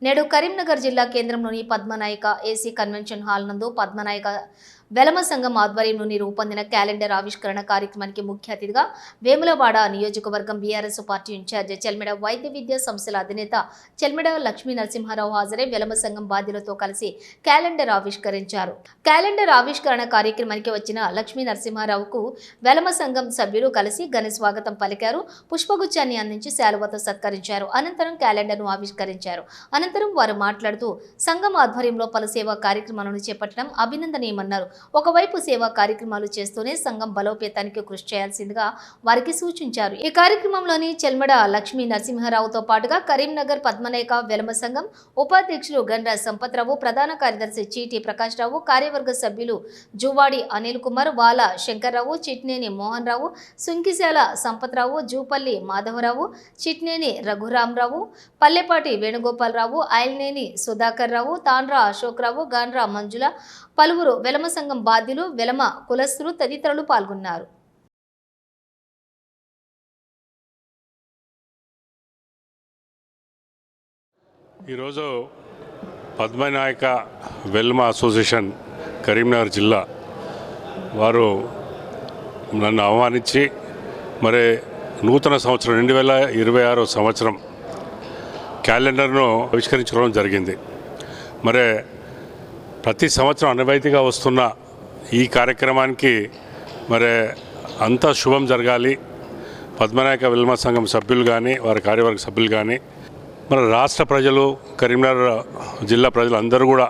నేడు కరీంనగర్ జిల్లా కేంద్రంలోని పద్మనాయక ఏసీ కన్వెన్షన్ హాల్ నందు పద్మనాయక వెలమ సంఘం ఆధ్వర్యంలోని రూపొందిన క్యాలెండర్ ఆవిష్కరణ కార్యక్రమానికి ముఖ్య అతిథిగా వేములవాడ నియోజకవర్గం బీఆర్ఎస్ పార్టీ ఇన్ఛార్జి చెల్మెడ వైద్య విద్యా సంస్థల అధినేత చెల్మెడ లక్ష్మీ నరసింహారావు హాజరై వెలమ సంఘం బాధ్యులతో కలిసి క్యాలెండర్ ఆవిష్కరించారు. క్యాలెండర్ ఆవిష్కరణ కార్యక్రమానికి వచ్చిన లక్ష్మీ నరసింహారావుకు వెలమ సంఘం సభ్యులు కలిసి ఘన స్వాగతం పలికారు. పుష్పగుచ్చాన్ని అందించి శాలువతో సత్కరించారు. అనంతరం క్యాలెండర్ను ఆవిష్కరించారు. అనంతరం వారు మాట్లాడుతూ సంఘం ఆధ్వర్యంలో పలు సేవా కార్యక్రమాలను చేపట్టడం అభినందనీయమన్నారు. ఒకవైపు సేవా కార్యక్రమాలు చేస్తూనే సంఘం బలోపేతానికి కృషి చేయాల్సిందిగా వారికి సూచించారు. ఈ కార్యక్రమంలోని చెల్మడ లక్ష్మీ నరసింహారావుతో పాటుగా కరీంనగర్ పద్మనాయక వెలమ సంఘం ఉపాధ్యక్షులు గండ్ర సంపత్రావు, ప్రధాన కార్యదర్శి చీటి ప్రకాష్ రావు, కార్యవర్గ సభ్యులు జువాడి అనిల్ కుమార్, వాల శంకర్రావు, చిట్నేని మోహన్ రావు, సుంకిశాల సంపత్రావు, జూపల్లి మాధవరావు, చిట్నేని రఘురామరావు, పల్లెపాటి వేణుగోపాలరావు, ఆయల్నేని సుధాకర్ రావు, తాండ్ర అశోక్ రావు, గాండ్ర మంజుల, పలువురు వెలమ సంఘం బాధ్యులు, వెలమ కులస్తులు తదితరులు పాల్గొన్నారు. ఈరోజు పద్మనాయక వెల్మ అసోసియేషన్ కరీంనగర్ జిల్లా వారు నన్ను ఆహ్వానించి మరి నూతన సంవత్సరం 2026 సంవత్సరం క్యాలెండర్ను ఆవిష్కరించుకోవడం జరిగింది. మరి ప్రతి సంవత్సరం అనువైతిగా వస్తున్న ఈ కార్యక్రమానికి మరి అంతా శుభం జరగాలి. పద్మనాయక వెల్మ సంఘం సభ్యులు కానీ వారి కార్యవర్గ సభ్యులు కానీ మన రాష్ట్ర ప్రజలు, కరీంనగర్ జిల్లా ప్రజలు అందరూ కూడా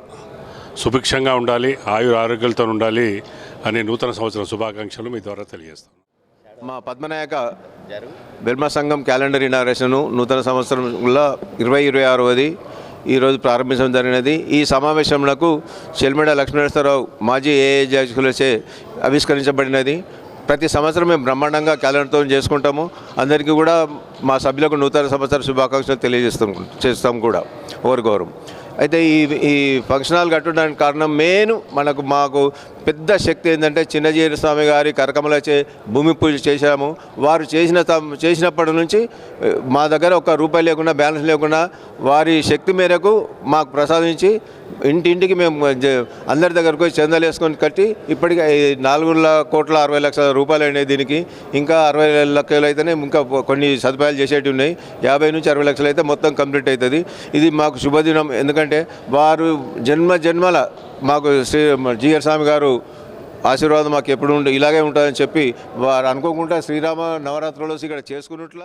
సుభిక్షంగా ఉండాలి, ఆరోగ్యాలతో ఉండాలి అని నూతన సంవత్సరం శుభాకాంక్షలు మీ ద్వారా తెలియజేస్తాను. మా పద్మనాయక వెల్మ సంఘం క్యాలెండర్ ఇనాగ్రేషను నూతన సంవత్సరంలో 2026ది ఈరోజు ప్రారంభించడం జరిగినది. ఈ సమావేశంలో చెల్మెడ లక్ష్మీనరసింహారావు మాజీ ఏఏ అధ్యక్షులచే ఆవిష్కరించబడినది. ప్రతి సంవత్సరం మేము బ్రహ్మాండంగా క్యాలెండర్తో చేసుకుంటాము. అందరికీ కూడా మా సభ్యులకు నూతన సంవత్సర శుభాకాంక్షలు చేస్తాం కూడా ఓరుకోరు. అయితే ఈ ఫంక్షన్ హాల్ కట్టడానికి కారణం మాకు పెద్ద శక్తి ఏంటంటే చిన్నజీర స్వామి గారి కరకమలచే భూమి పూజ చేశాము. వారు చేసినప్పటి నుంచి మా దగ్గర ఒక్క రూపాయి లేకుండా, బ్యాలెన్స్ లేకుండా వారి శక్తి మేరకు మాకు ప్రసాదించి ఇంటింటికి మేము అందరి దగ్గరకు చందాలు వేసుకొని కట్టి ఇప్పటికీ 4,60,00,000 రూపాయలు అయినాయి. దీనికి ఇంకా 60 లక్షలు అయితేనే ఇంకా కొన్ని సదుపాయాలు చేసేవి ఉన్నాయి. 50 నుంచి 60 లక్షలు అయితే మొత్తం కంప్లీట్ అవుతుంది. ఇది మాకు శుభదినం. ఎందుకంటే వారు జన్మల మాకు జీఆర్ స్వామి గారు ఆశీర్వాదం మాకు ఎప్పుడు ఇలాగే ఉంటుందని చెప్పి వారు అనుకోకుండా శ్రీరామ నవరాత్రులు ఇక్కడ చేసుకున్నట్ల